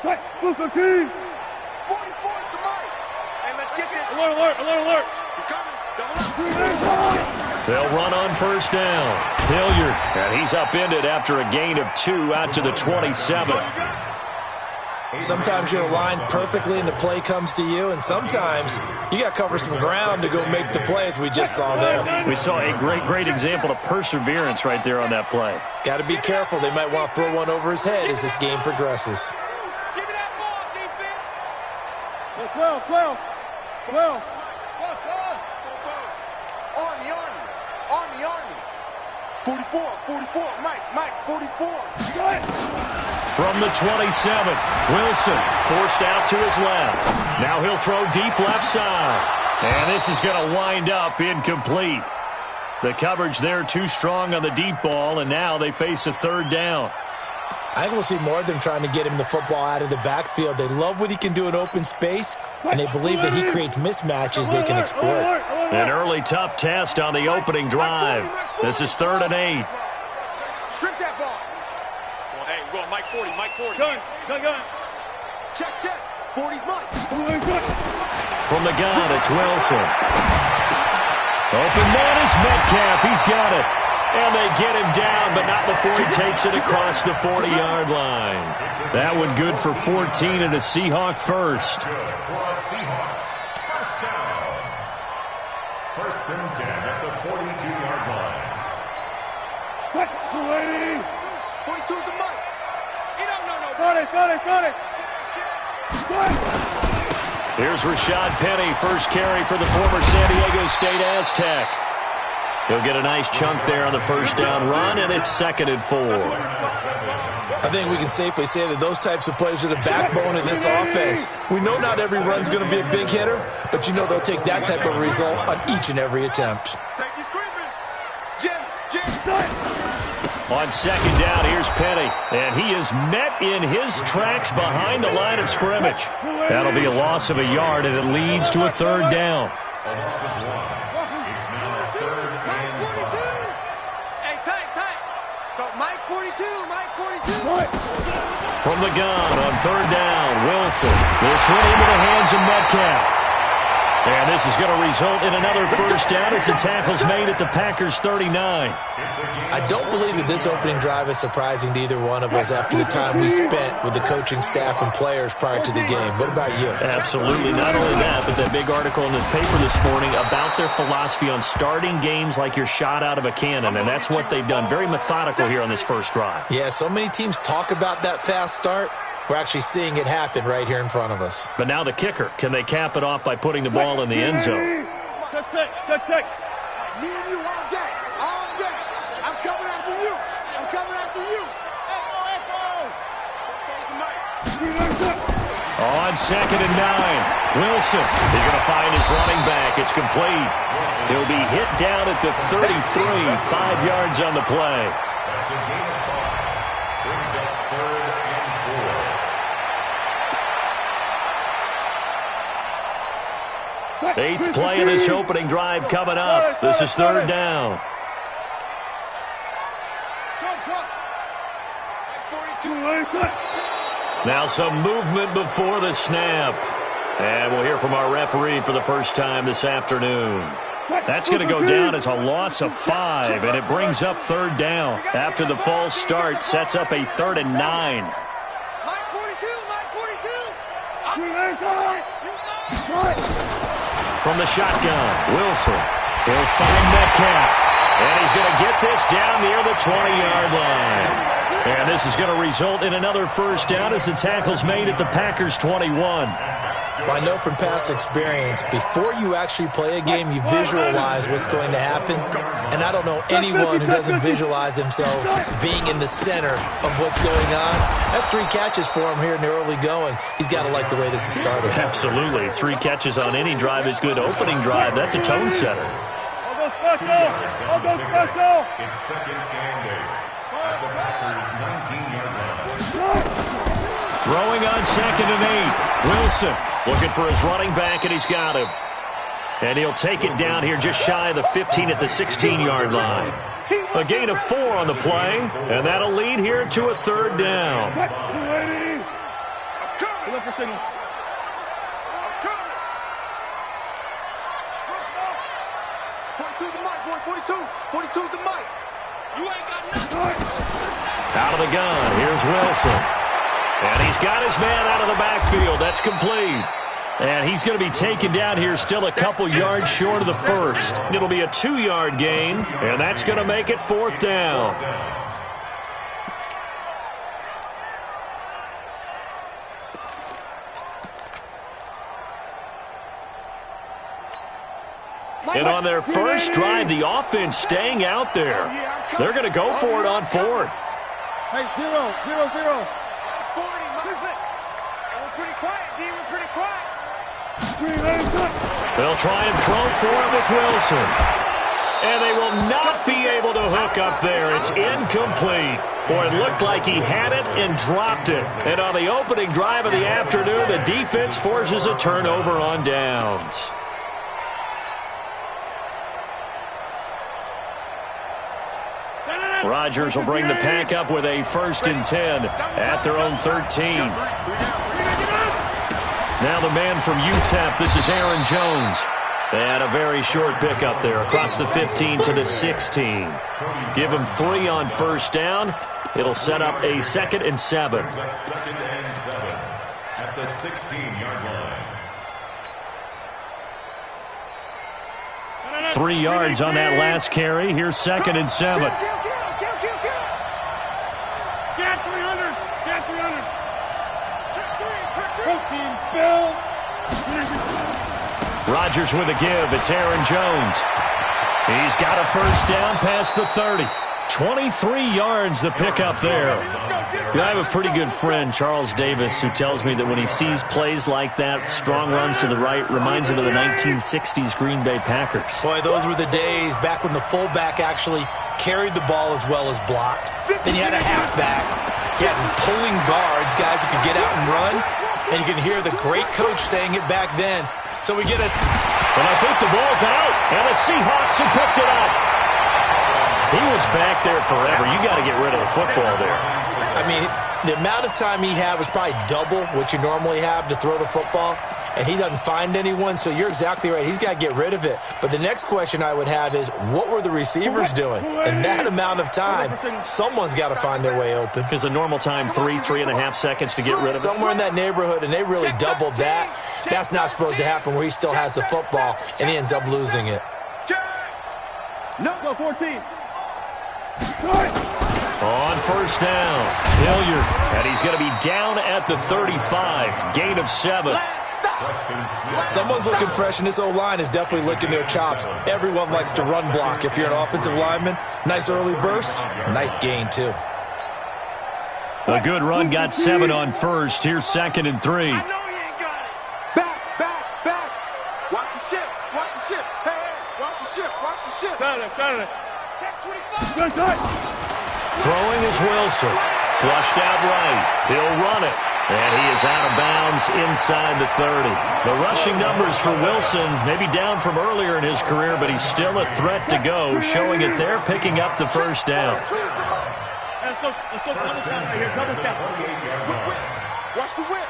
44 to Mike. Hey, let's get this. Alert. He's coming. Double up. They'll run on first down. Hilliard, and he's upended after a gain of 2 out to the 27. Sometimes you're aligned perfectly and the play comes to you, and sometimes you got to cover some ground to go make the plays we just saw there. We saw a great example of perseverance right there on that play. Got to be careful. They might want to throw one over his head as this game progresses. Give me that ball, defense. 12. Army. 44. Mike, 44. From the 27, Wilson forced out to his left. Now he'll throw deep left side. And this is going to wind up incomplete. The coverage there too strong on the deep ball, and now they face a third down. I think we'll see more of them trying to get him the football out of the backfield. They love what he can do in open space, and they believe that he creates mismatches they can exploit. An early tough test on the opening drive. This is 3rd and 8. Strip that ball. Hey, we're going Mike 40. Gun. Check. 40's Mike. From the gun, it's Wilson. Open man is Metcalf. He's got it. And they get him down, but not before he takes it across the 40-yard line. That one good for 14 and a Seahawk first. First and 10 at the 42-yard line. 42 to Mike. No. Got it. Here's Rashad Penny, first carry for the former San Diego State Aztec. He'll get a nice chunk there on the first down run, and it's 2nd and 4. I think we can safely say that those types of plays are the backbone of this offense. We know not every run's going to be a big hitter, but you know they'll take that type of result on each and every attempt. On 2nd down, here's Penny, and he is met in his tracks behind the line of scrimmage. That'll be a loss of a yard, and it leads to a 3rd down. From the gun on 3rd down, Wilson. This one into the hands of Metcalf. And this is going to result in another first down as the tackle's made at the Packers' 39. I don't believe that this opening drive is surprising to either one of us after the time we spent with the coaching staff and players prior to the game. What about you? Absolutely. Not only that, but that big article in the paper this morning about their philosophy on starting games like you're shot out of a cannon, and that's what they've done. Very methodical here on this first drive. Yeah, so many teams talk about that fast start. We're actually seeing it happen right here in front of us. But now the kicker. Can they cap it off by putting the ball in the end zone? Check. Me and you all day. I'm coming after you. On 2nd and 9, Wilson is going to find his running back. It's complete. He'll be hit down at the 33, 5 yards on the play. Eighth play of this opening drive coming up. This is 3rd down. Now some movement before the snap. And we'll hear from our referee for the first time this afternoon. That's going to go down as a loss of 5, and it brings up 3rd down. After the false start, sets up a 3rd and 9. Mike 42. From the shotgun, Wilson. He'll find Metcalf. And he's going to get this down near the 20-yard line. And this is going to result in another first down as the tackle's made at the Packers' 21. Well, I know from past experience, before you actually play a game, you visualize what's going to happen. And I don't know anyone who doesn't visualize themselves being in the center of what's going on. That's 3 catches for him here in the early going. He's got to like the way this is started. Absolutely. 3 catches on any drive is good. Opening drive, that's a tone setter. I'll go special. It's 2nd and 8 at the Packers' 19-yard line. Throwing on 2nd and 8. Wilson looking for his running back, and he's got him. And he'll take it down here just shy of the 15 at the 16-yard line. A gain of 4 on the play, and that'll lead here to a 3rd down. look for signal. 42 the mic, boy. 42. 42 the mic. You ain't got nothing. Out of the gun, here's Wilson. And he's got his man out of the backfield. That's complete. And he's going to be taken down here still a couple yards short of the first. It'll be a 2-yard gain, and that's going to make it 4th down. And on their first drive, the offense staying out there. They're going to go for it on 4th. Hey, 0-0-0. 40, we're pretty quiet, D. We're pretty quiet. They'll try and throw for it with Wilson. And they will not be able to hook up there. It's incomplete. Boy, it looked like he had it and dropped it. And on the opening drive of the afternoon, the defense forces a turnover on downs. Rodgers will bring the pack up with a 1st and 10 at their own 13. Now the man from UTEP, this is Aaron Jones. And a very short pickup there across the 15 to the 16. Give him 3 on 1st down. It'll set up a 2nd and 7. 2nd and 7 at the 16-yard line. 3 yards on that last carry. Here's 2nd and 7. Get 300. Get 300. Protein spill. Rodgers with a give. It's Aaron Jones. He's got a 1st down past the 30. 23 yards the pickup there. I have a pretty good friend, Charles Davis, who tells me that when he sees plays like that, strong runs to the right, reminds him of the 1960s Green Bay Packers. Boy, those were the days back when the fullback actually carried the ball as well as blocked. Then you had a halfback. You had pulling guards, guys who could get out and run. And you can hear the great coach saying it back then. So we get a... And I think the ball's out. And the Seahawks have picked it up. He was back there forever. You got to get rid of the football there. I mean, the amount of time he had was probably double what you normally have to throw the football. And he doesn't find anyone, so you're exactly right. He's got to get rid of it. But the next question I would have is, what were the receivers doing? In that amount of time, someone's got to find their way open. Because the normal time, 3.5 seconds to get rid of it. Somewhere in that neighborhood, and they really doubled that. That's not supposed to happen where he still has the football, and he ends up losing it. No, 14. On 1st down, Hilliard. And he's going to be down at the 35. Gain of 7. Someone's looking fresh, and this O-line is definitely licking their chops. Everyone likes to run block. If you're an offensive lineman, nice early burst, nice gain, too. A good run got 7 on 1st. Here's 2nd and 3. I know he ain't got it. Back. Watch the ship. Hey, watch the ship. Got it. Check 25. Good touch. Throwing is Wilson. Flushed out right. He'll run it. And he is out of bounds inside the 30. The rushing numbers for Wilson may be down from earlier in his career, but he's still a threat to go, showing it there, picking up the 1st down. Let's go double tap right here. Double tap. Watch the whip.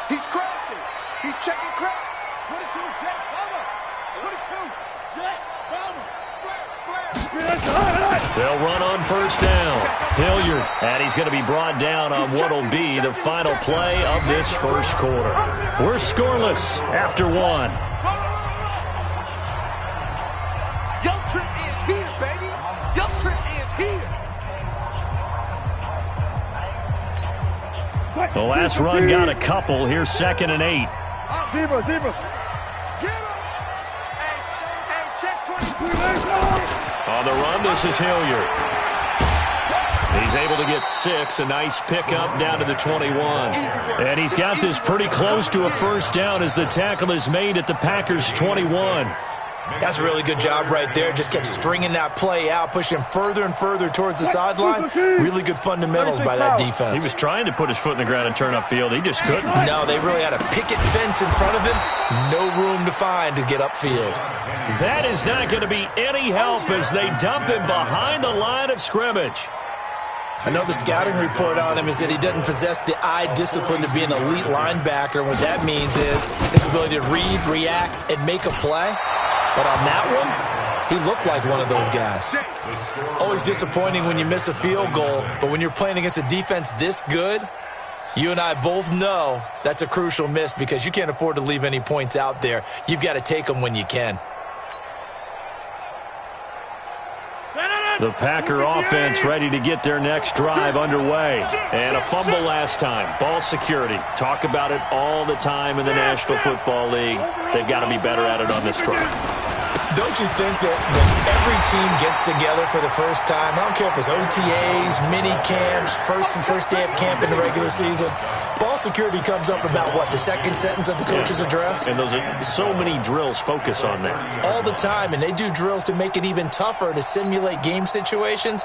He's crashing. He's checking crash. 22, Jet, Bomber. 22, Jet, Bomber. They'll run on 1st down. Hilliard, and he's going to be brought down on what will be the final play of this 1st quarter. We're scoreless after 1. Your trip is here, baby. Your trip is here. The last run got a couple. Here's 2nd and 8. Zebra. Get him. Hey, check 23. On the run, this is Hilliard. He's able to get 6. A nice pickup down to the 21. And he's got this pretty close to a 1st down as the tackle is made at the Packers' 21. That's a really good job right there. Just kept stringing that play out, pushing him further and further towards the sideline. Really good fundamentals by that defense. He was trying to put his foot in the ground and turn upfield. He just couldn't. No, they really had a picket fence in front of him. No room to find to get upfield. That is not going to be any help as they dump him behind the line of scrimmage. I know the scouting report on him is that he doesn't possess the eye discipline to be an elite linebacker. And what that means is his ability to read, react, and make a play. But on that one, he looked like one of those guys. Always disappointing when you miss a field goal, but when you're playing against a defense this good, you and I both know that's a crucial miss because you can't afford to leave any points out there. You've got to take them when you can. The Packer offense ready to get their next drive underway. And a fumble last time. Ball security. Talk about it all the time in the National Football League. They've got to be better at it on this drive. Don't you think that when every team gets together for the first time, I don't care if it's OTAs, mini camps, first day of camp in the regular season, ball security comes up about what, the second sentence of the coach's address? And those are so many drills focus on that. All the time, and they do drills to make it even tougher to simulate game situations.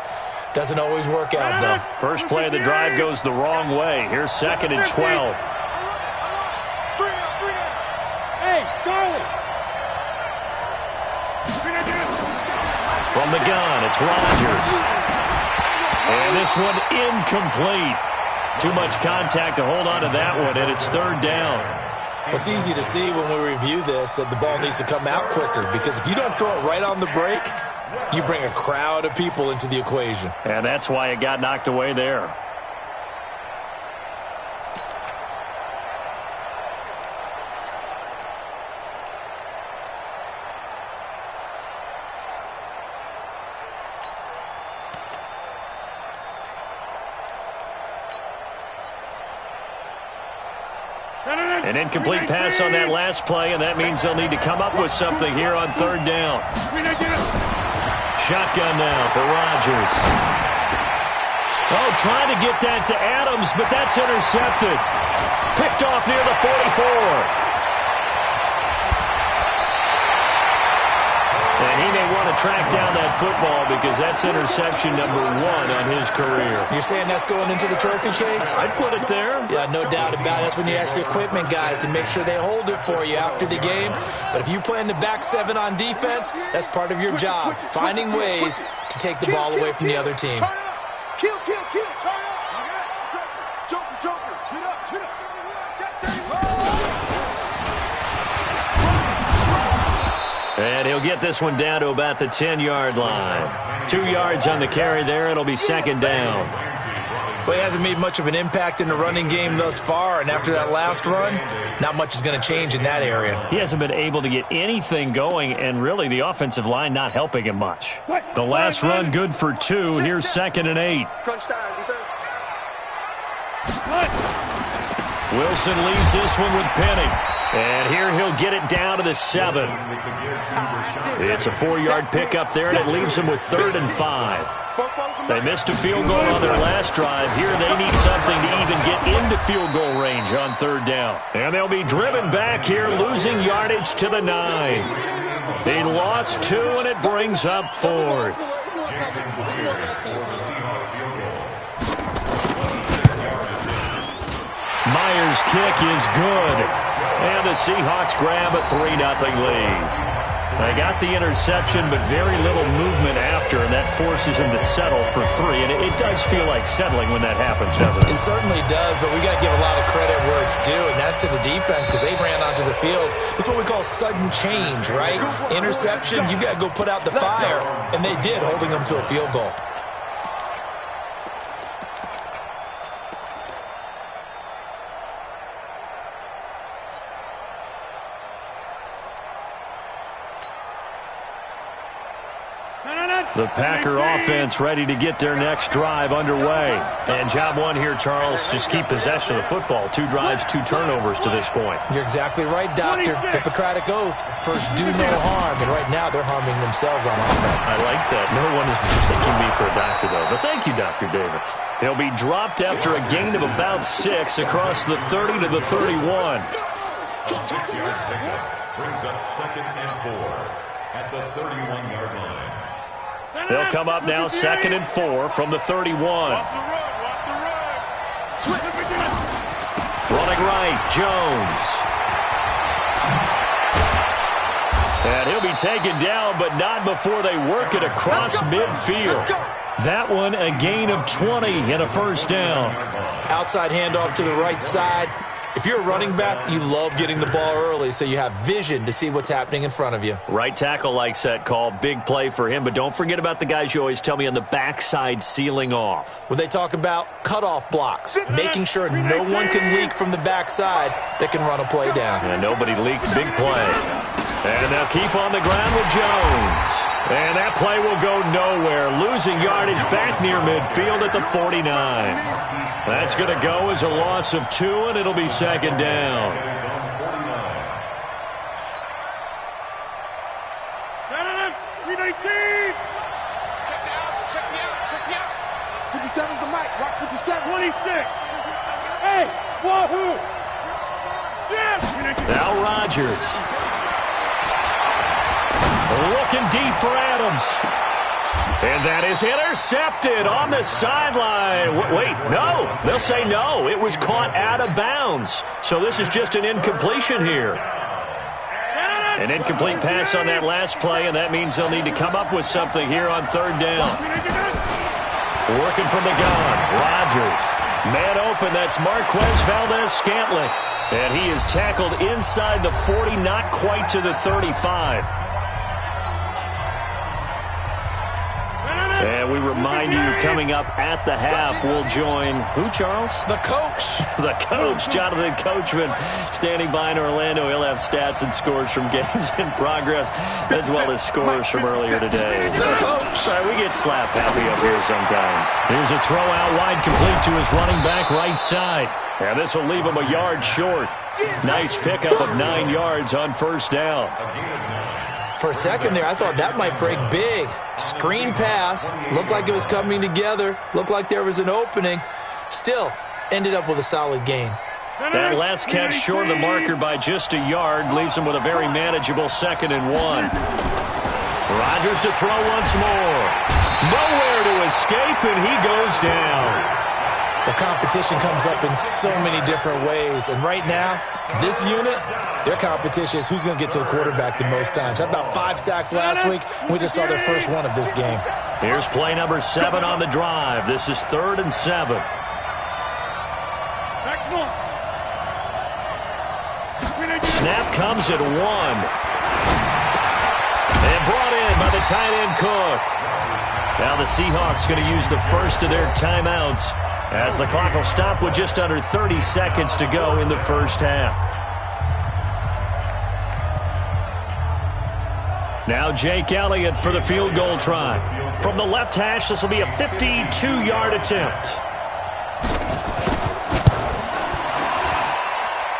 Doesn't always work out, though. First play of the drive goes the wrong way. Here's 2nd and 12. Hey, Charlie. From the gun, it's Rodgers. And this one incomplete. Too much contact to hold on to that one, and it's 3rd down. Well, it's easy to see when we review this that the ball needs to come out quicker because if you don't throw it right on the break, you bring a crowd of people into the equation. And that's why it got knocked away there. An incomplete pass on that last play, and that means they'll need to come up with something here on 3rd down. Shotgun now for Rodgers. Oh, trying to get that to Adams, but that's intercepted. Picked off near the 44. And he may want to track down that football because that's interception number 1 on his career. You're saying that's going into the trophy case? I'd put it there. Yeah, no doubt about it. That's when you ask the equipment guys to make sure they hold it for you after the game. But if you play in the back 7 on defense, that's part of your job, finding ways to take the ball away from the other team. Kill, turn up. Joker, shoot up. And he'll get this one down to about the 10-yard line. 2 yards on the carry there. It'll be 2nd down. Well, he hasn't made much of an impact in the running game thus far, and after that last run, not much is going to change in that area. He hasn't been able to get anything going, and really the offensive line not helping him much. The last run good for 2. Here's 2nd and 8. Crunch time, defense. Wilson leaves this one with Penny. And here he'll get it down to the 7. It's a 4-yard pickup there, and it leaves them with 3rd and 5. They missed a field goal on their last drive. Here they need something to even get into field goal range on 3rd down. And they'll be driven back here, losing yardage to the 9. They lost 2, and it brings up 4th. Myers' kick is good. And the Seahawks grab a 3-0 lead. They got the interception, but very little movement after, and that forces them to settle for 3. And it does feel like settling when that happens, doesn't it? It certainly does, but we got to give a lot of credit where it's due, and that's to the defense because they ran onto the field. This is what we call sudden change, right? Interception, you got to go put out the fire, and they did, holding them to a field goal. The Packer offense ready to get their next drive underway. And job 1 here, Charles, just keep possession of the football. 2 drives, 2 turnovers to this point. You're exactly right, Doctor. Hippocratic oath. First, do no harm. And right now, they're harming themselves on offense. I like that. No one is mistaking me for a doctor, though. But thank you, Dr. Davis. He'll be dropped after a gain of about 6 across the 30 to the 31. A 6-yard pickup brings up 2nd and 4 at the 31-yard line. They'll come up now 2nd and 4 from the 31. Watch the run. Running right, Jones. And he'll be taken down, but not before they work it across midfield. That one a gain of 20 and a first down. Outside handoff to the right side. If you're a running back, you love getting the ball early so you have vision to see what's happening in front of you. Right tackle likes that call. Big play for him, but don't forget about the guys you always tell me on the backside sealing off. When they talk about cutoff blocks, making sure no one can leak from the backside that can run a play down. And nobody leaked. Big play. And they'll keep on the ground with Jones. And that play will go nowhere. Losing yardage back near midfield at the 49. That's going to go as a loss of 2, and it'll be second down. Check the out. 57's the mic. Rock 57. 26. Hey, wahoo! Yes! Now Rodgers. Looking deep for Adams. And that is intercepted on the sideline. Wait, no. They'll say no. It was caught out of bounds. So this is just an incompletion here. An incomplete pass on that last play, and that means they'll need to come up with something here on third down. Working from the gun. Rodgers. Man open. That's Marquez Valdez-Scantling. And he is tackled inside the 40, not quite to the 35. And we remind you, coming up at the half, we'll join who, Charles? The coach. The coach, Jonathan Coachman, standing by in Orlando. He'll have stats and scores from games in progress, as well as scores from earlier today. The coach. Sorry, we get slap happy up here sometimes. Here's a throw out wide, complete to his running back right side. And this will leave him a yard short. Nice pickup of 9 yards on first down. For a second there, I thought that might break big. Screen pass. Looked like it was coming together. Looked like there was an opening. Still, ended up with a solid gain. That last catch short of the marker by just a yard leaves him with a very manageable 2nd and 1. Rodgers to throw once more. Nowhere to escape, and he goes down. The competition comes up in so many different ways. And right now, this unit, their competition is who's going to get to the quarterback the most times. How about 5 sacks last week? We just saw their first one of this game. Here's play number 7 on the drive. This is 3rd and 7. Snap comes at 1. And brought in by the tight end Cook. Now the Seahawks going to use the first of their timeouts, as the clock will stop with just under 30 seconds to go in the first half. Now Jake Elliott for the field goal try. From the left hash, this will be a 52-yard attempt.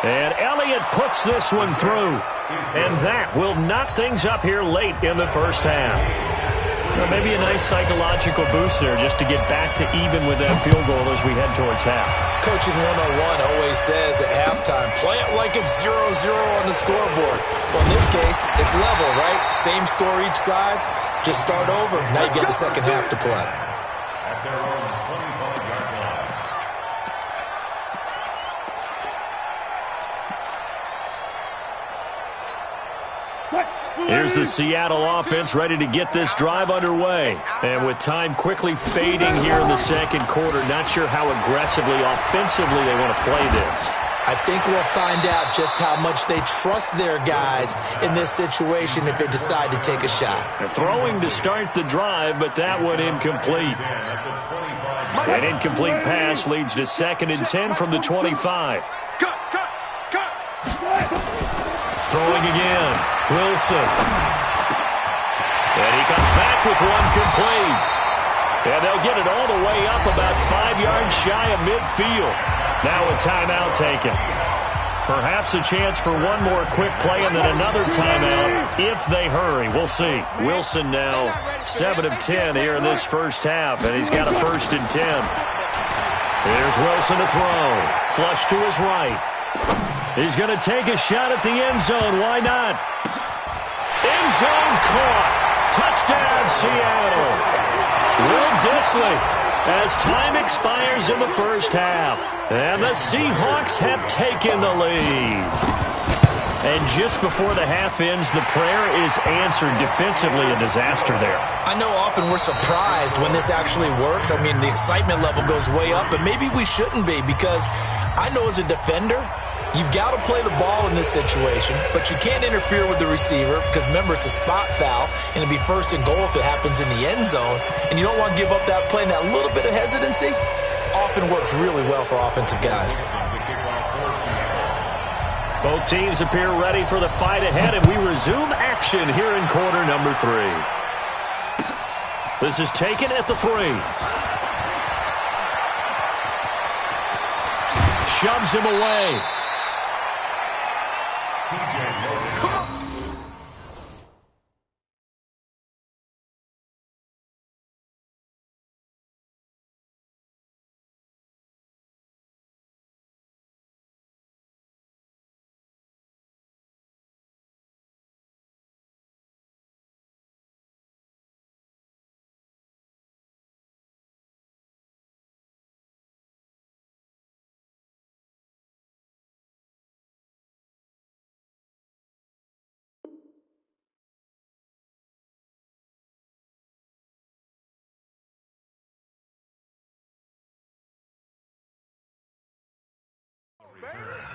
And Elliott puts this one through. And that will knock things up here late in the first half. Well, maybe a nice psychological boost there just to get back to even with that field goal as we head towards half. Coaching 101 always says at halftime, play it like it's 0-0 on the scoreboard. Well, in this case, it's level, right? Same score each side. Just start over. Now you get the second half to play. At their own 25-yard line. Here's the Seattle offense ready to get this drive underway. And with time quickly fading here in the second quarter, not sure how aggressively, offensively they want to play this. I think we'll find out just how much they trust their guys in this situation if they decide to take a shot. They're throwing to start the drive, but that one incomplete. An incomplete pass leads to 2nd and 10 from the 25. Throwing again. Wilson. And he comes back with one complete. And they'll get it all the way up about 5 yards shy of midfield. Now a timeout taken. Perhaps a chance for one more quick play and then another timeout if they hurry. We'll see. Wilson now 7 of 10 here in this first half, and he's got a 1st and 10. Here's Wilson to throw. Flush to his right. He's going to take a shot at the end zone. Why not? End zone caught. Touchdown, Seattle. Will Dissly as time expires in the first half. And the Seahawks have taken the lead. And just before the half ends, the prayer is answered. Defensively, a disaster there. I know often we're surprised when this actually works. I mean, the excitement level goes way up, but maybe we shouldn't be, because I know as a defender, you've got to play the ball in this situation, but you can't interfere with the receiver because, remember, it's a spot foul, and it'd be first and goal if it happens in the end zone, and you don't want to give up that play, and that little bit of hesitancy often works really well for offensive guys. Both teams appear ready for the fight ahead, and we resume action here in quarter number 3. This is taken at the 3. Shoves him away.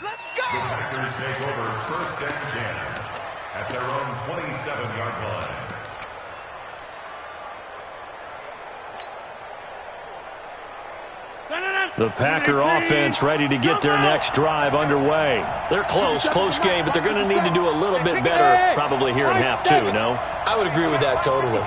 Let's go! The Packers take over first and 10 at their own 27-yard line. The Packer offense ready to get their next drive underway. They're close game, but they're going to need to do a little bit better probably here in half 2, no? I would agree with that totally.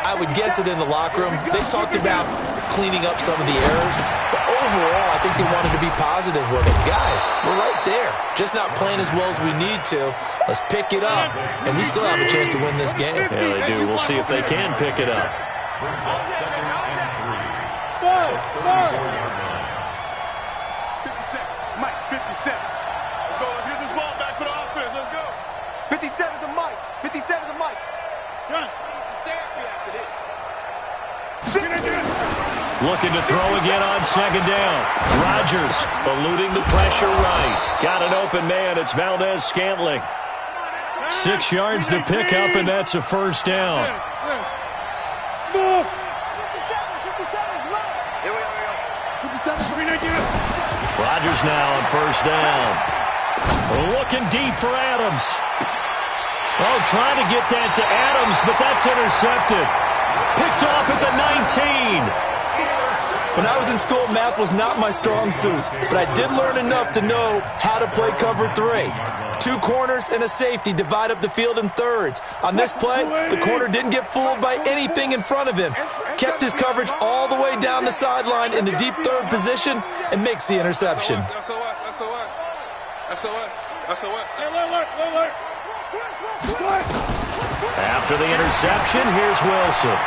I would guess it in the locker room. They talked about cleaning up some of the errors, but overall, I think they wanted to be positive with it. Guys, we're right there. Just not playing as well as we need to. Let's pick it up, and we still have a chance to win this game. Yeah, they do. We'll see if they can pick it up. Brings up second and 3. 34-yard line. 57. Mike, 57. Let's go. Let's get this ball back for the offense. Let's go. 57 to Mike. 57 to Mike. Run. Looking to throw again on second down. Rodgers eluding the pressure right. Got an open man. It's Valdez-Scantling. 6 yards to pick up, and that's a first down. Smooth. 57 is right. Here we go. 57. Rodgers now on first down. Looking deep for Adams. Oh, trying to get that to Adams, but that's intercepted. Picked off at the 19. When I was in school, math was not my strong suit, but I did learn enough to know how to play cover 3. 2 corners and a safety divide up the field in thirds. On this play, the corner didn't get fooled by anything in front of him. Kept his coverage all the way down the sideline in the deep third position and makes the interception. After the interception, here's Wilson.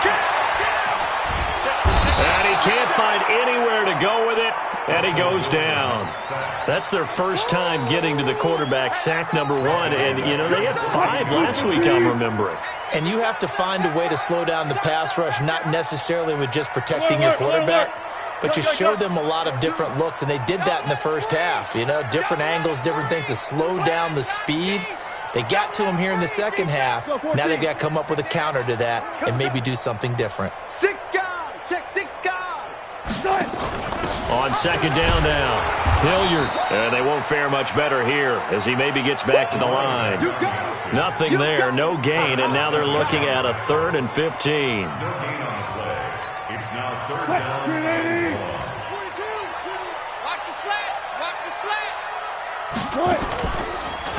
And he can't find anywhere to go with it, and he goes down. That's their first time getting to the quarterback, sack number 1, and, you know, they had 5 last week, I'm remembering. And you have to find a way to slow down the pass rush, not necessarily with just protecting your quarterback, but you show them a lot of different looks, and they did that in the first half. You know, different angles, different things to slow down the speed. They got to him here in the second half. Now they've got to come up with a counter to that and maybe do something different. 6 guys. Check 6 guys. On second down now, Hilliard. And they won't fare much better here as he maybe gets back to the line. Nothing there, no gain, and now they're looking at a 3rd and 15. No gain on the play. It's now 3rd down. 22. Watch the slats. Watch the slats.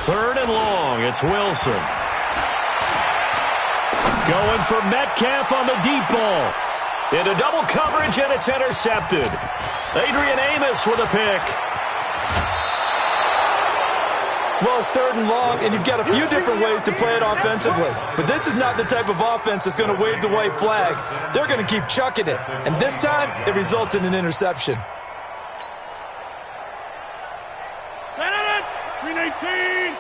3rd and long, it's Wilson. Going for Metcalf on the deep ball. Into double coverage, and it's intercepted. Adrian Amos with a pick. Well, it's 3rd and long, and you've got a few different ways to play it offensively. But this is not the type of offense that's going to wave the white flag. They're going to keep chucking it. And this time, it results in an interception. 319.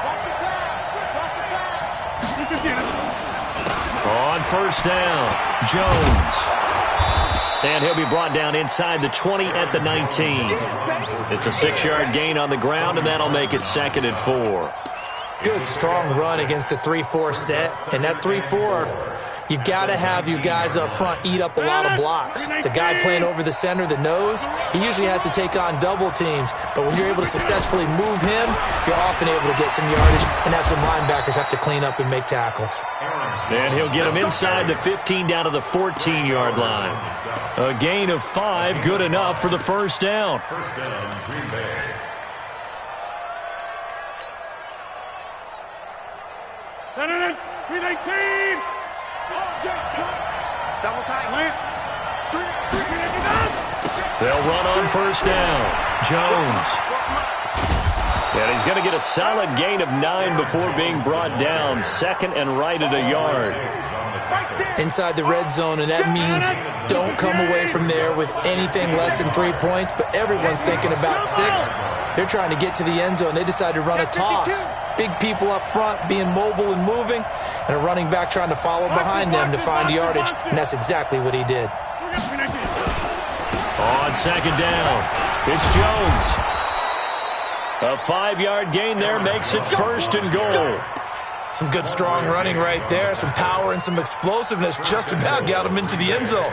Watch the pass. Watch the pass. On first down, Jones. And he'll be brought down inside the 20 at the 19. It's a 6-yard gain on the ground, and that'll make it 2nd and 4. Good, strong run against the 3-4 set. And that 3-4, you got to have your guys up front eat up a lot of blocks. The guy playing over the center, the nose, he usually has to take on double teams. But when you're able to successfully move him, you're often able to get some yardage, and that's when linebackers have to clean up and make tackles. And he'll get him inside the 15 down to the 14-yard line. A gain of 5, good enough for the first down. First down, Green Bay. Double tight. They'll run on first down. Jones. And he's going to get a solid gain of 9 before being brought down. 2nd and right at a yard. Inside the red zone, and that means don't come away from there with anything less than 3 points, but everyone's thinking about 6. They're trying to get to the end zone. They decide to run a toss. Big people up front being mobile and moving, and a running back trying to follow behind them to find yardage, and that's exactly what he did. On 2nd down, it's Jones. A 5-yard gain there makes it 1st and goal. Some good, strong running right there. Some power and some explosiveness just about got him into the end zone.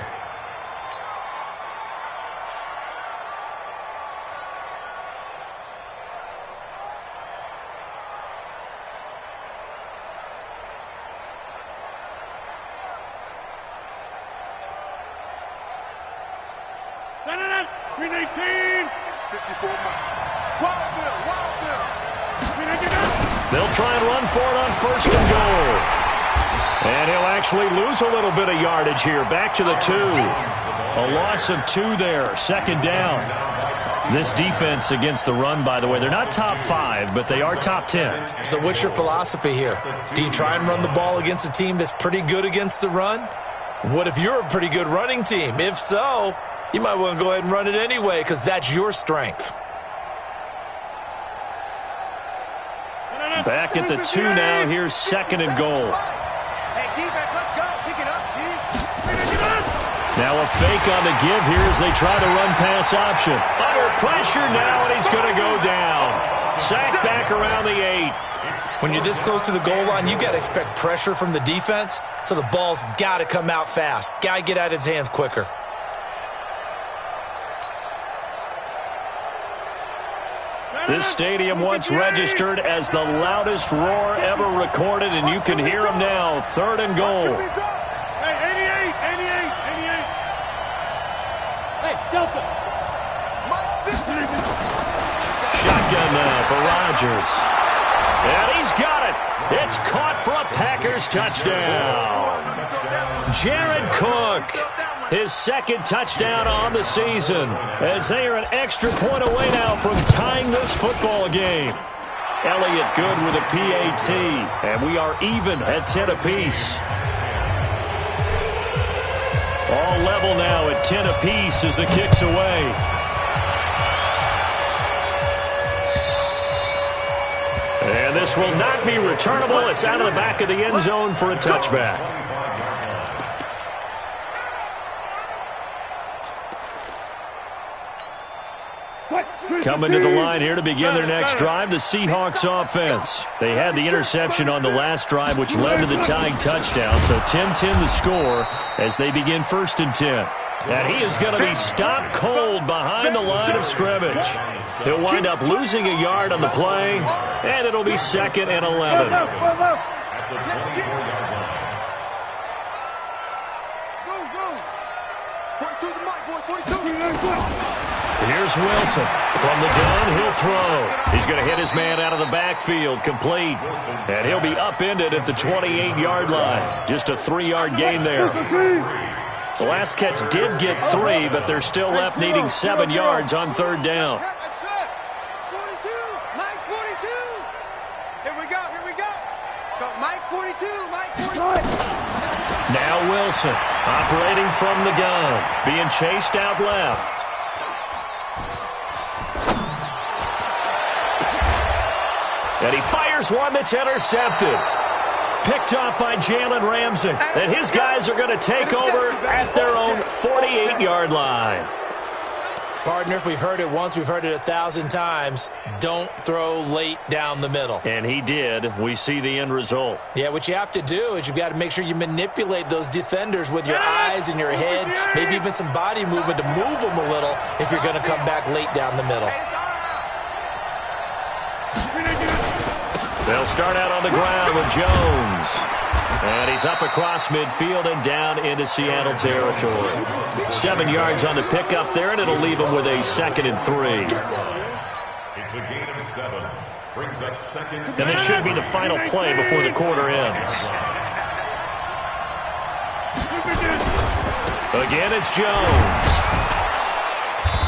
They'll try and run for it on 1st and goal. And he'll actually lose a little bit of yardage here. Back to the 2. A loss of 2 there. 2nd down. This defense against the run, by the way, they're not top 5, but they are top 10. So what's your philosophy here? Do you try and run the ball against a team that's pretty good against the run? What if you're a pretty good running team? If so, you might want to go ahead and run it anyway because that's your strength. Back at the 2 now. Here's 2nd and goal. Hey, defense, let's go. Pick it up, D. Now a fake on the give here as they try to run pass option. Under pressure now, and he's going to go down. Sacked back around the 8. When you're this close to the goal line, you got to expect pressure from the defense, so the ball's got to come out fast. Got to get out of his hands quicker. This stadium once registered as the loudest roar ever recorded, and you can hear him now. 3rd and goal. Hey, 88. Hey, Delta. Shotgun now for Rodgers. And he's got it. It's caught for a Packers touchdown. Jared Cook. His 2nd touchdown on the season, as they are an extra point away now from tying this football game. Elliott good with a PAT, and we are even at 10 apiece. All level now at 10 apiece as the kick's away. And this will not be returnable. It's out of the back of the end zone for a touchback. Coming to the line here to begin their next drive, the Seahawks offense. They had the interception on the last drive, which led to the tying touchdown. So 10-10 the score as they begin 1st and 10. And he is going to be stopped cold behind the line of scrimmage. He'll wind up losing a yard on the play, and it'll be 2nd and 11. Here's Wilson. From the gun, he'll throw. He's going to hit his man out of the backfield, complete. And he'll be upended at the 28-yard line. Just a 3-yard gain there. The last catch did get 3, but they're still left needing 7 yards on 3rd down. Mike 42. Here we go. So Mike 42, Mike 42. Now Wilson, operating from the gun, being chased out left. And he fires one that's intercepted. picked off by Jalen Ramsey. And his guys are going to take over at their own 48-yard line. Partner, if we've heard it once, we've heard it 1,000 times. Don't throw late down the middle. And he did. We see the end result. Yeah, what you have to do is you've got to make sure you manipulate those defenders with your eyes and your head, maybe even some body movement to move them a little if you're going to come back late down the middle. They'll start out on the ground with Jones. And he's up across midfield and down into Seattle territory. 7 yards on the pickup there, and it'll leave him with a 2nd and 3. It's a gain of 7. Brings up 2nd. And this should be the final play before the quarter ends. Again, it's Jones.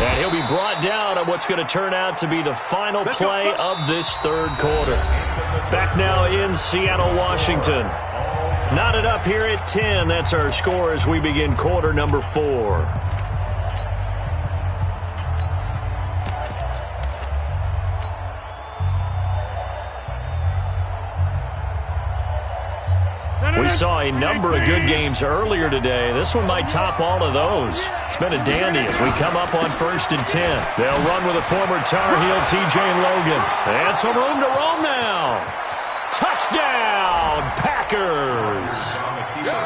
And he'll be brought down on what's going to turn out to be the final play of this third quarter. Back now in Seattle, Washington. Knotted up here at 10. That's our score as we begin quarter number 4. We saw a number of good games earlier today. This one might top all of those. It's been a dandy as we come up on 1st and 10. They'll run with a former Tar Heel, T.J. Logan. And some room to roam now. Touchdown, Packers.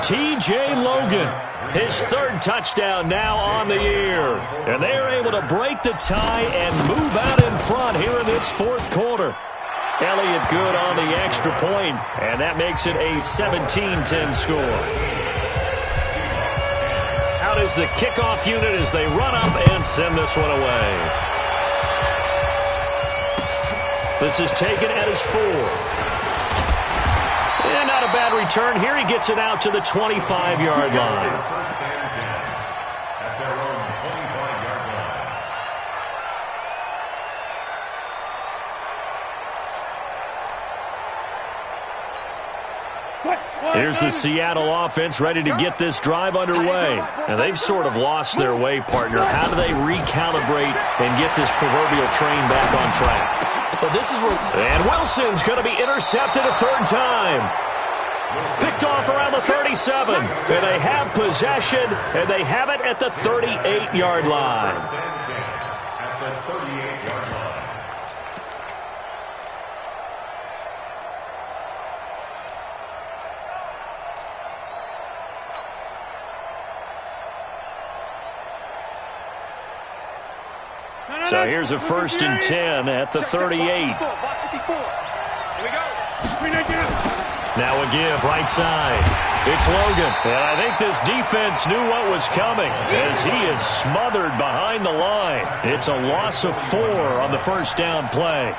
T.J. Logan, his 3rd touchdown now on the year. And they are able to break the tie and move out in front here in this 4th quarter. Elliott good on the extra point, and that makes it a 17-10 score. Out is the kickoff unit as they run up and send this one away. This is taken at his 4. And not a bad return here. He gets it out to the 25-yard line. Here's the Seattle offense ready to get this drive underway. And they've sort of lost their way, partner. How do they recalibrate and get this proverbial train back on track? Well, this is where... And Wilson's going to be intercepted a 3rd time. Picked off around the 37. And they have possession, and they have it at the 38-yard line. At the 38-yard line. So here's a 1st and 10 at the 38. Now a give right side. It's Logan. And I think this defense knew what was coming as he is smothered behind the line. It's a loss of 4 on the 1st down play.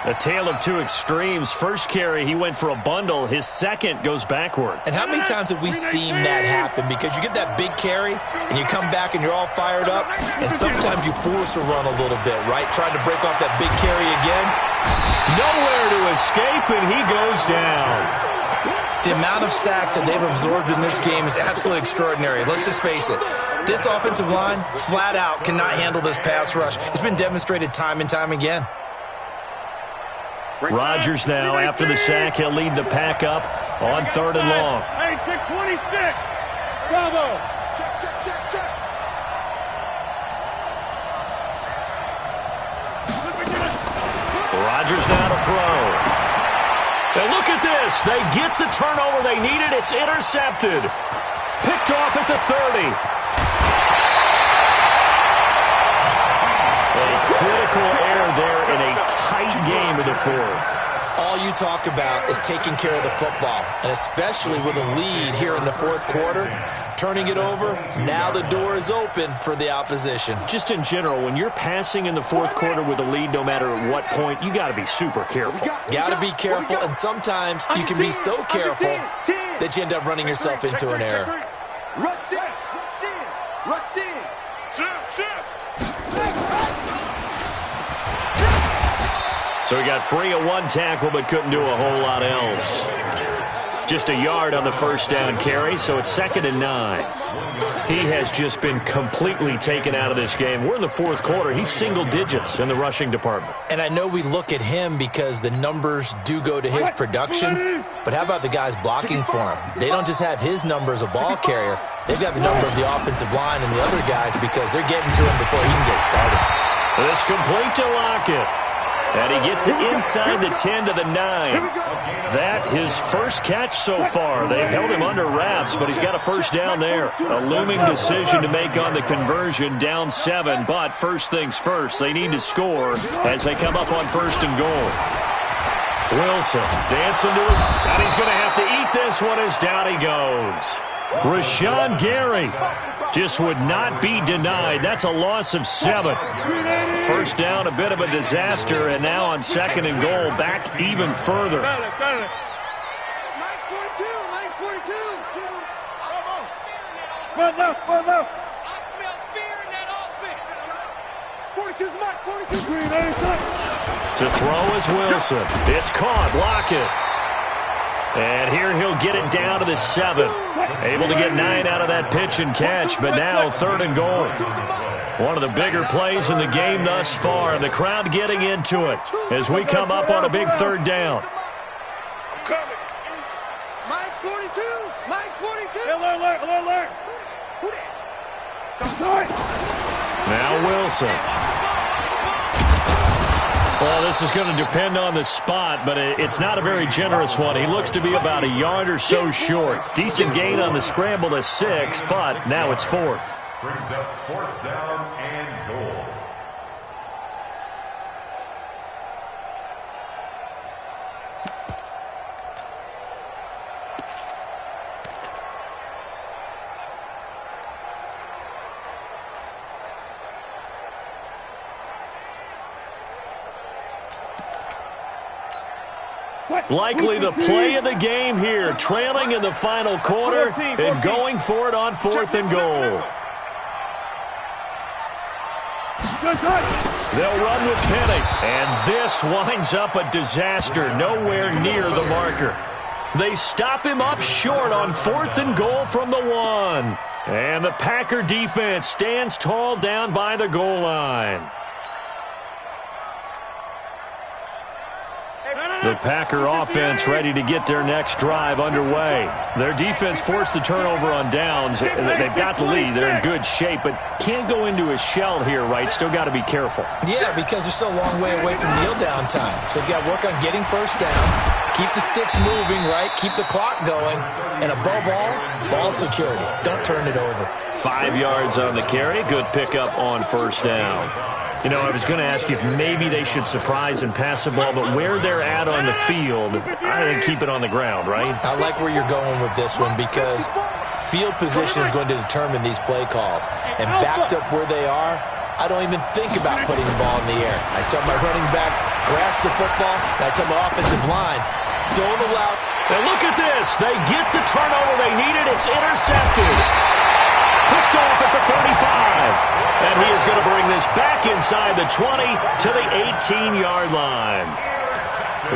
A tale of two extremes. First carry, he went for a bundle. His 2nd goes backward. And how many times have we seen that happen? Because you get that big carry, and you come back and you're all fired up, and sometimes you force a run a little bit, right? Trying to break off that big carry again. Nowhere to escape, and he goes down. The amount of sacks that they've absorbed in this game is absolutely extraordinary. Let's just face it. This offensive line, flat out, cannot handle this pass rush. It's been demonstrated time and time again. Rodgers now, after the sack, he'll lead the pack up on 3rd and long. Hey, check 26. Bravo. Check. Rodgers now to throw. And look at this. They get the turnover they needed. It's intercepted. Picked off at the 30. A critical error there in a tight game in the 4th. All you talk about is taking care of the football, and especially with a lead here in the 4th quarter, turning it over, now the door is open for the opposition. Just in general, when you're passing in the 4th quarter with a lead, no matter at what point, you got to be super careful. Got to be careful, and sometimes you can be so careful that you end up running yourself into an error. Rush in. So he got free of one tackle but couldn't do a whole lot else. Just a yard on the first down carry, so it's 2nd and 9. He has just been completely taken out of this game. We're in the fourth quarter. He's single digits in the rushing department. And I know we look at him because the numbers do go to his production, but how about the guys blocking for him? They don't just have his number as a ball carrier. They've got the number of the offensive line and the other guys because they're getting to him before he can get started. It's complete to Lockett. And he gets it inside the 10 to the 9. That his first catch so far. They've held him under wraps, but he's got a first down there. A looming decision to make on the conversion, down 7. But first things first, they need to score as they come up on 1st and goal. Wilson dancing to it, and he's going to have to eat this one as down he goes. Rashawn Gary just would not be denied. That's a loss of 7. First down, a bit of a disaster, and now on 2nd and goal, back even further. Nice 42. Run left. I smell fear in that offense. 42's Mike, 42. Green, 86. To throw is Wilson. It's caught. Lockett. And here he'll get it down to the 7. Able to get 9 out of that pitch and catch, but now 3rd and goal. One of the bigger plays in the game thus far, and the crowd getting into it as we come up on a big 3rd down. I'm coming. Mike's 42. Alert. Who that? Now Wilson. Well, this is going to depend on the spot, but it's not a very generous one. He looks to be about a yard or so short. Decent gain on the scramble to 6, but now it's 4th. Brings up 4th down and goal. Likely the play of the game here, trailing in the final quarter and going for it on 4th and goal. They'll run with Penny, and this winds up a disaster, nowhere near the marker. They stop him up short on 4th and goal from the 1. And the Packer defense stands tall down by the goal line. The Packer offense ready to get their next drive underway. Their defense forced the turnover on downs. They've got the lead. They're in good shape, but can't go into a shell here, right? Still got to be careful. Yeah, because they're still a long way away from kneel down time. So they've got to work on getting first downs, keep the sticks moving, right? Keep the clock going. And above all, ball security. Don't turn it over. 5 yards on the carry. Good pickup on 1st down. You know, I was going to ask you if maybe they should surprise and pass the ball, but where they're at on the field, I think keep it on the ground, right? I like where you're going with this one because field position is going to determine these play calls. And backed up where they are, I don't even think about putting the ball in the air. I tell my running backs, grasp the football, and I tell my offensive line, don't allow. And look at this. They get the turnover they needed. It's intercepted. Picked off at the 35. And he is going to bring this back inside the 20 to the 18-yard line.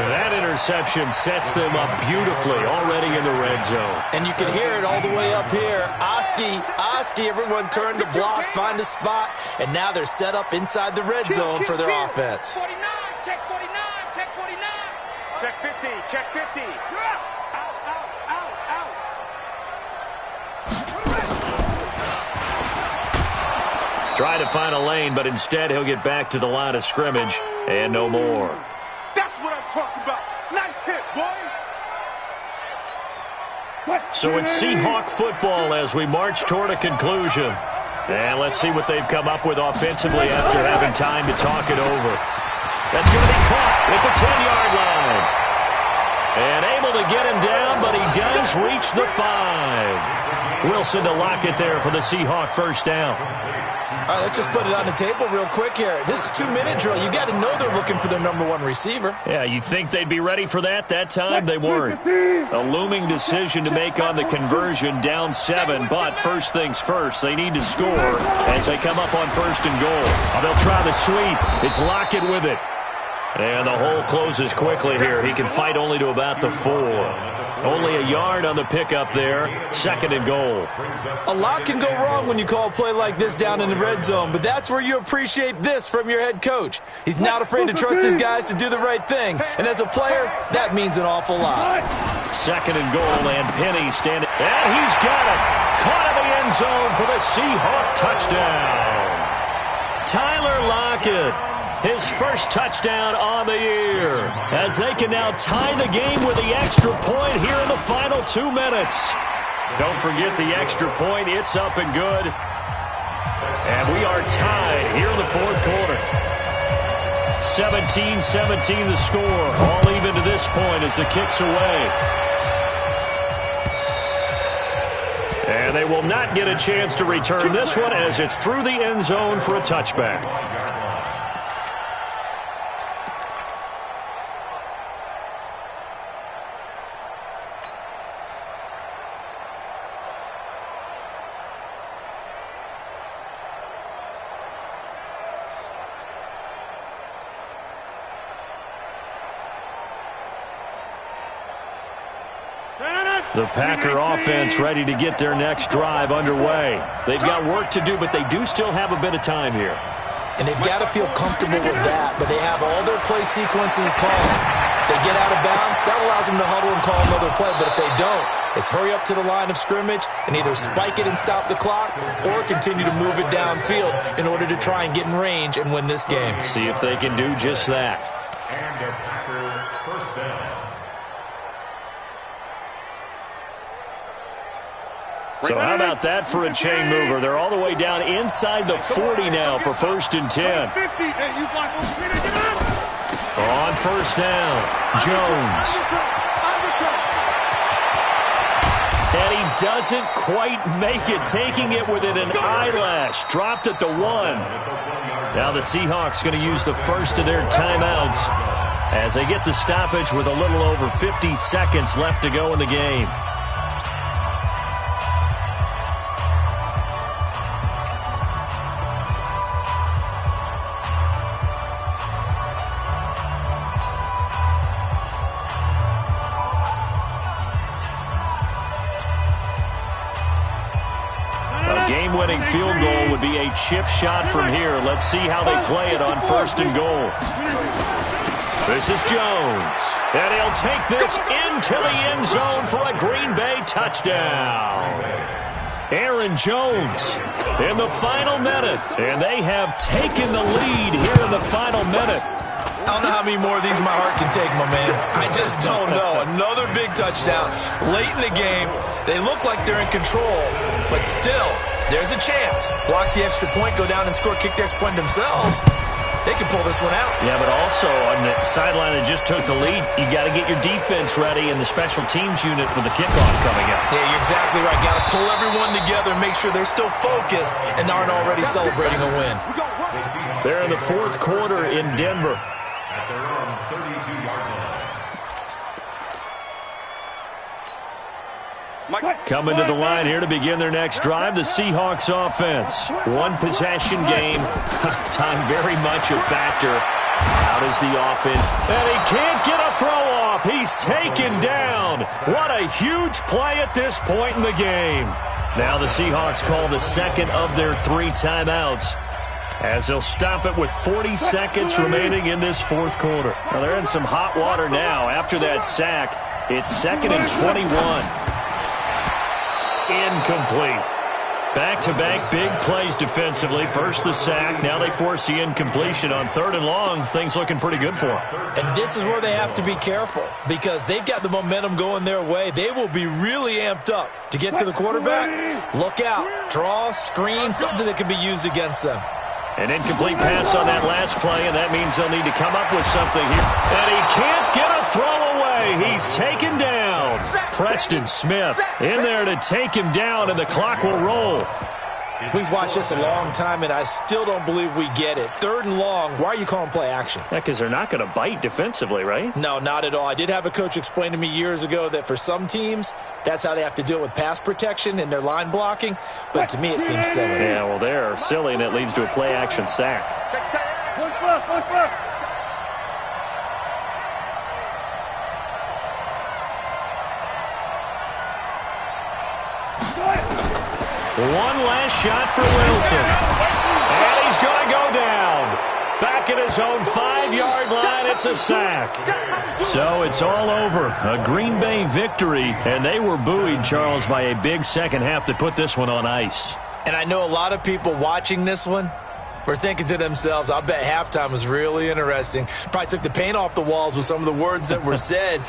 That interception sets them up beautifully already in the red zone. And you can hear it all the way up here. Oski, everyone turned to block, find a spot, and now they're set up inside the red zone for their offense. 49, check 49, check 49. Check 50, check 50. Out. Try to find a lane, but instead he'll get back to the line of scrimmage and no more. That's what I'm talking about. Nice hit, boy. So it's Seahawk football as we march toward a conclusion. And let's see what they've come up with offensively after having time to talk it over. That's going to be caught at the 10-yard line. And able to get him down, but he does reach the 5. Wilson to Lockett there for the Seahawk first down. All right, let's just put it on the table real quick here. This is 2-minute drill. You got to know they're looking for their number 1 receiver. Yeah, you think they'd be ready for that? That time they weren't. A looming decision to make on the conversion, down 7, but first things first, they need to score as they come up on 1st and goal. They'll try the sweep. It's Lockett with it. And the hole closes quickly here. He can fight only to about the 4. Only a yard on the pickup there. 2nd and goal. A lot can go wrong when you call a play like this down in the red zone, but that's where you appreciate this from your head coach. He's not afraid to trust his guys to do the right thing, and as a player, that means an awful lot. 2nd and goal, and Penny standing. And he's got it. Caught in the end zone for the Seahawk touchdown. Tyler Lockett, his first touchdown on the year, as they can now tie the game with the extra point here in the final 2 minutes. Don't forget the extra point. It's up and good. And we are tied here in the 4th quarter. 17-17 the score. All even to this point as the kick's away. And they will not get a chance to return this one as it's through the end zone for a touchback. The Packer offense ready to get their next drive underway. They've got work to do, but they do still have a bit of time here. And they've got to feel comfortable with that, but they have all their play sequences called. If they get out of bounds, that allows them to huddle and call another play, but if they don't, it's hurry up to the line of scrimmage and either spike it and stop the clock or continue to move it downfield in order to try and get in range and win this game. See if they can do just that. And a Packer first down. So how about that for a chain mover? They're all the way down inside the 40 now for 1st and 10. On 1st down, Jones. And he doesn't quite make it, taking it within an eyelash. Dropped at the 1. Now the Seahawks going to use the first of their timeouts as they get the stoppage with a little over 50 seconds left to go in the game. Game-winning field goal would be a chip shot from here. Let's see how they play it on 1st and goal. This is Jones. And he'll take this into the end zone for a Green Bay touchdown. Aaron Jones in the final minute. And they have taken the lead here in the final minute. I don't know how many more of these my heart can take, my man. I just don't know. Another big touchdown late in the game. They look like they're in control, but still, there's a chance. Block the extra point, go down and score, kick the extra point themselves. They can pull this one out. Yeah, but also on the sideline that just took the lead, you got to get your defense ready and the special teams unit for the kickoff coming up. Yeah, you're exactly right. Got to pull everyone together and make sure they're still focused and aren't already celebrating a win. They're in the 4th quarter in Denver. At their own 32-yard line. Coming to the line here to begin their next drive, the Seahawks offense. One possession game. Time very much a factor. How does the offense? And he can't get a throw off. He's taken down. What a huge play at this point in the game. Now the Seahawks call the 2nd of their 3 timeouts, as they'll stop it with 40 seconds remaining in this 4th quarter. Well, they're in some hot water now after that sack. It's 2nd and 21. Incomplete. Back-to-back big plays defensively. First the sack. Now they force the incompletion on 3rd and long. Things looking pretty good for them. And this is where they have to be careful because they've got the momentum going their way. They will be really amped up to get to the quarterback. Look out. Draw, screen, something that can be used against them. An incomplete pass on that last play, and that means they'll need to come up with something here. And he can't get a throw away. He's taken down. Preston Smith in there to take him down, and the clock will roll. We've watched this a long time, and I still don't believe we get it. 3rd and long, why are you calling play action? Yeah, because they're not going to bite defensively, right? No, not at all. I did have a coach explain to me years ago that for some teams, that's how they have to deal with pass protection and their line blocking. But to me, it seems silly. Yeah, well, they're silly, and it leads to a play action sack. One last shot for Wilson. And he's going to go down. Back at his own 5-yard line, it's a sack. So it's all over. A Green Bay victory, and they were buoyed, Charles, by a big second half to put this one on ice. And I know a lot of people watching this one were thinking to themselves, I bet halftime was really interesting. Probably took the paint off the walls with some of the words that were said.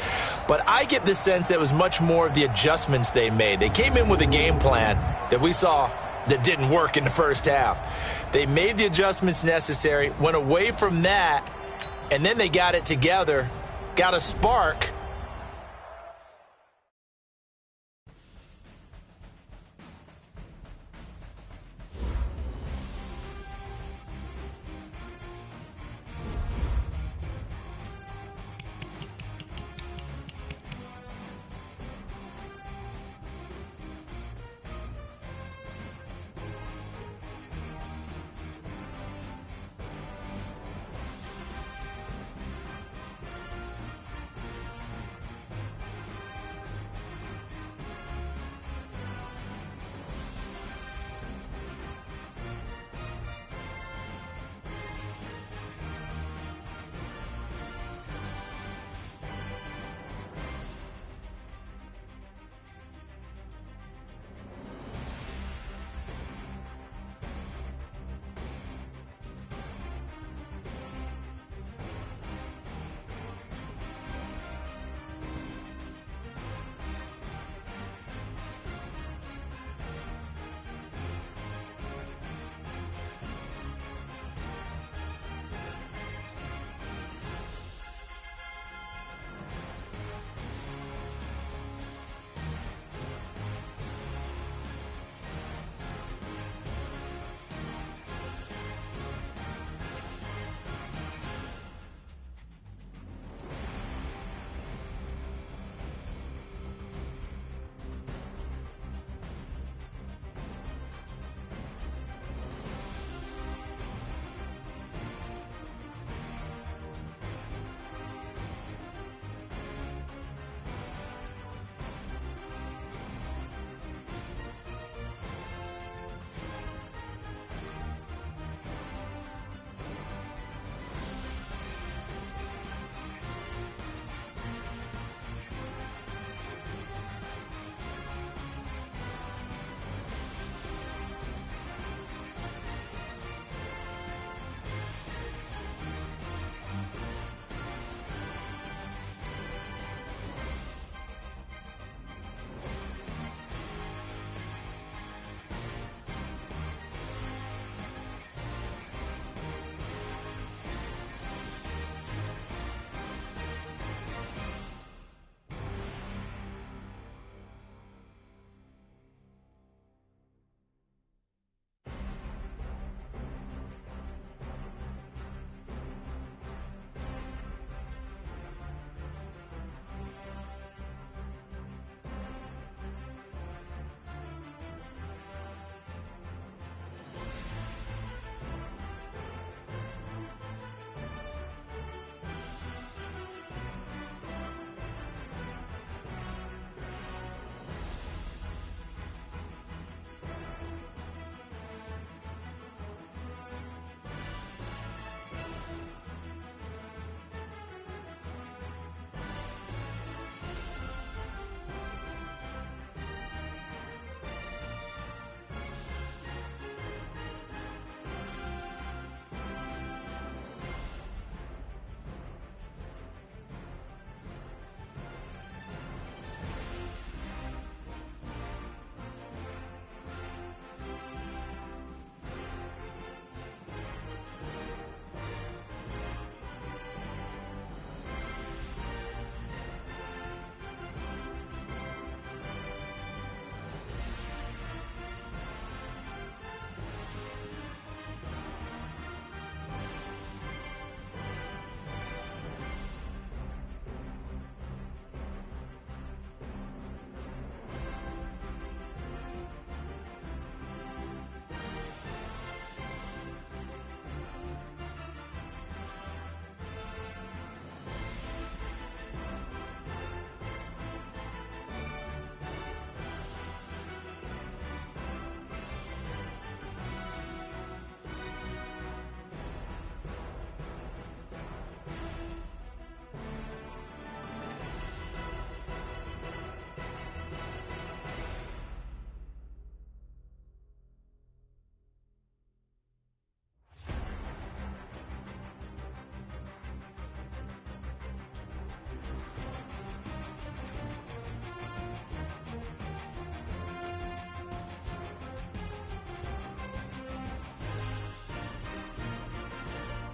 But I get the sense that it was much more of the adjustments they made. They came in with a game plan that we saw that didn't work in the first half. They made the adjustments necessary, went away from that, and then they got it together, got a spark,